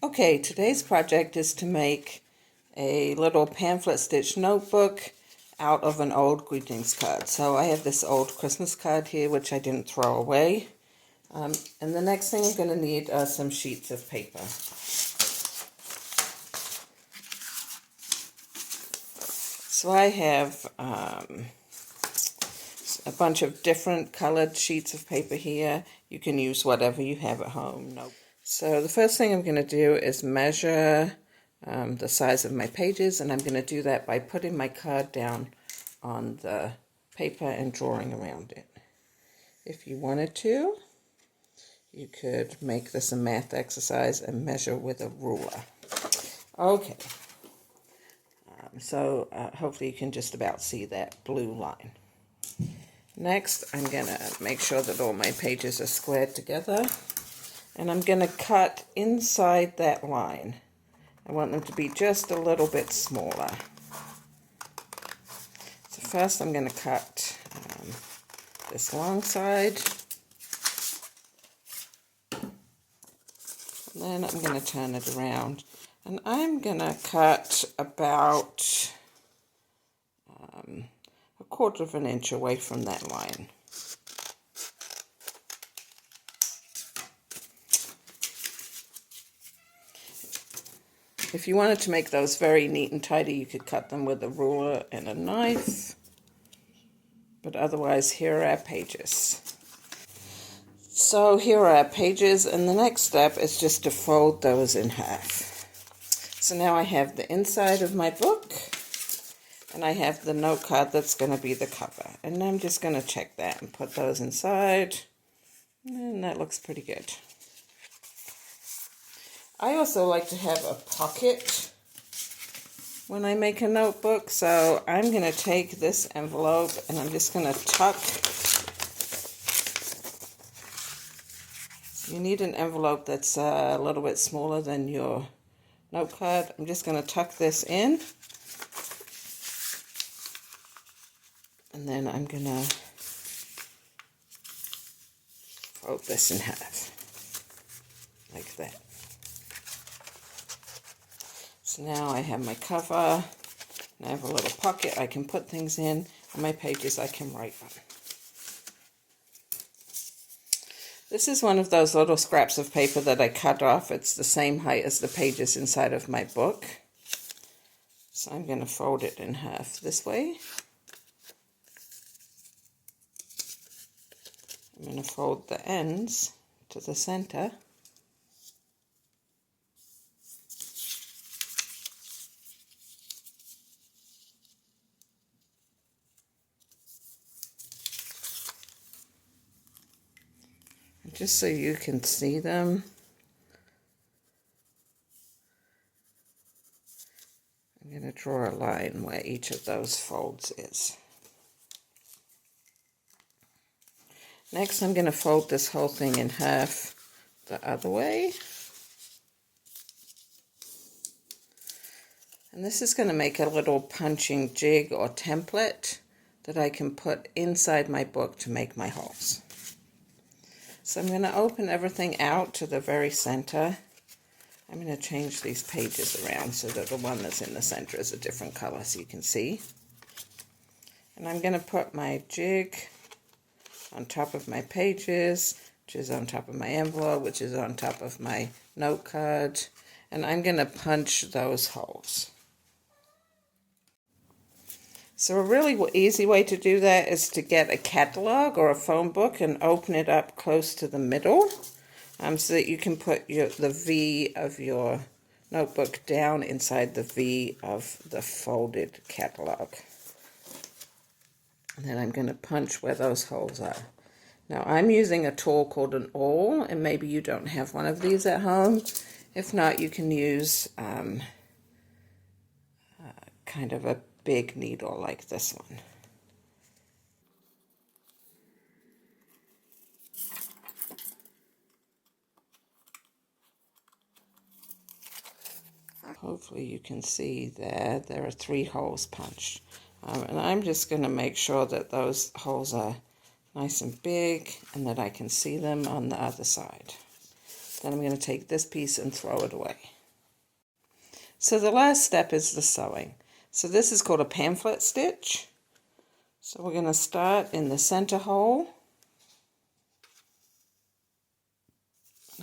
Okay, today's project is to make a little pamphlet stitch notebook out of an old greetings card. So I have this old Christmas card here which I didn't throw away. And the next thing I'm going to need are some sheets of paper. So I have a bunch of different colored sheets of paper here. You can use whatever you have at home. No. So the first thing I'm going to do is measure the size of my pages, and I'm going to do that by putting my card down on the paper and drawing around it. If you wanted to, you could make this a math exercise and measure with a ruler. Okay, so hopefully you can just about see that blue line. Next, I'm going to make sure that all my pages are squared together, and I'm going to cut inside that line. I want them to be just a little bit smaller. So first I'm going to cut this long side, and then I'm going to turn it around, and I'm going to cut about a 1/4 of an inch away from that line. If you wanted to make those very neat and tidy, you could cut them with a ruler and a knife. But otherwise, here are our pages. So here are our pages, and the next step is just to fold those in half. So now I have the inside of my book, and I have the note card that's going to be the cover. And I'm just going to check that and put those inside, and that looks pretty good. I also like to have a pocket when I make a notebook, so I'm going to take this envelope and I'm just going to tuck. You need an envelope that's a little bit smaller than your note card. I'm just going to tuck this in, and then I'm going to fold this in half, like that. So now I have my cover, and I have a little pocket I can put things in, and my pages I can write on. This is one of those little scraps of paper that I cut off. It's the same height as the pages inside of my book. So I'm going to fold it in half this way. I'm going to fold the ends to the center. Just so you can see them, I'm going to draw a line where each of those folds is. Next, I'm going to fold this whole thing in half the other way. And this is going to make a little punching jig or template that I can put inside my book to make my holes. So I'm going to open everything out to the very center. I'm going to change these pages around so that the one that's in the center is a different color so you can see. And I'm going to put my jig on top of my pages, which is on top of my envelope, which is on top of my note card, and I'm going to punch those holes. So a really easy way to do that is to get a catalog or a phone book and open it up close to the middle so that you can put the V of your notebook down inside the V of the folded catalog. And then I'm going to punch where those holes are. Now I'm using a tool called an awl, and maybe you don't have one of these at home. If not, you can use kind of a big needle like this one. Hopefully you can see there are 3 holes punched. And I'm just going to make sure that those holes are nice and big and that I can see them on the other side. Then I'm going to take this piece and throw it away. So the last step is the sewing. So this is called a pamphlet stitch. So we're going to start in the center hole.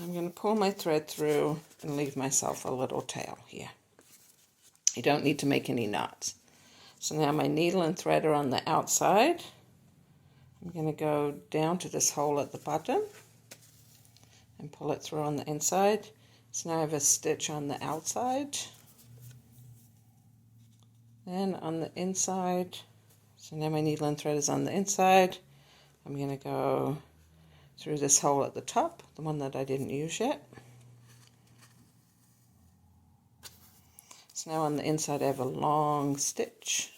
I'm going to pull my thread through and leave myself a little tail here. You don't need to make any knots. So now my needle and thread are on the outside. I'm going to go down to this hole at the bottom and pull it through on the inside. So now I have a stitch on the outside. Then on the inside, so now my needle and thread is on the inside. I'm going to go through this hole at the top, the one that I didn't use yet. So now on the inside I have a long stitch.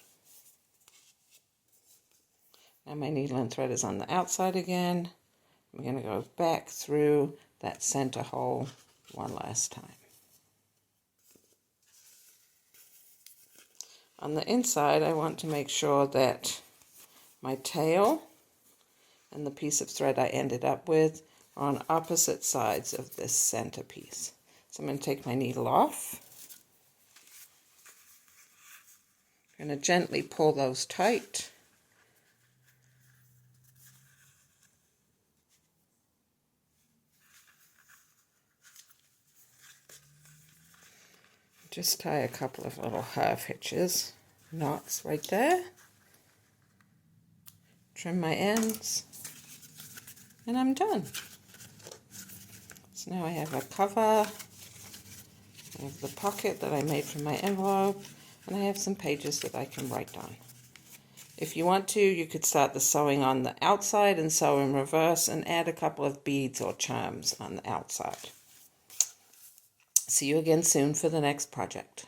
Now my needle and thread is on the outside again. I'm going to go back through that center hole one last time. On the inside, I want to make sure that my tail and the piece of thread I ended up with are on opposite sides of this center piece. So I'm going to take my needle off. I'm going to gently pull those tight. Just tie a couple of little half hitches, knots right there. Trim my ends, and I'm done. So now I have a cover, I have the pocket that I made from my envelope, and I have some pages that I can write on. If you want to, you could start the sewing on the outside and sew in reverse and add a couple of beads or charms on the outside. See you again soon for the next project.